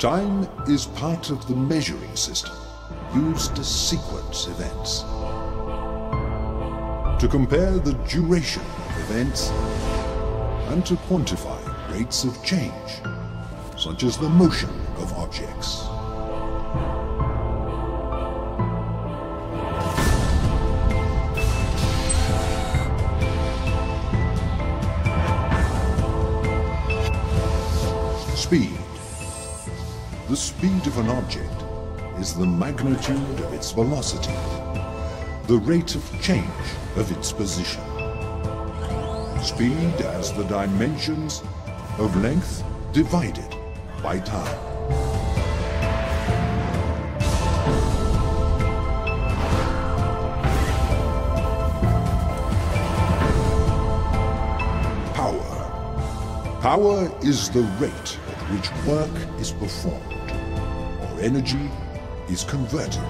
Time is part of the measuring system used to sequence events, to compare the duration of events, and to quantify rates of change, such as the motion of objects. Speed. The speed of an object is the magnitude of its velocity, the rate of change of its position. Speed has the dimensions of length divided by time. Power. Power is the rate at which work is performed, or energy is converted.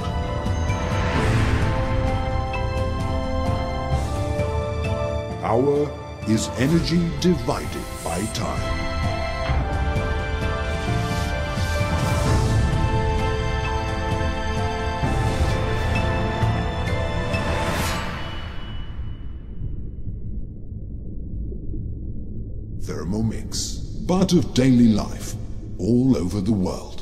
Power is energy divided by time. Thermomix, part of daily life all over the world.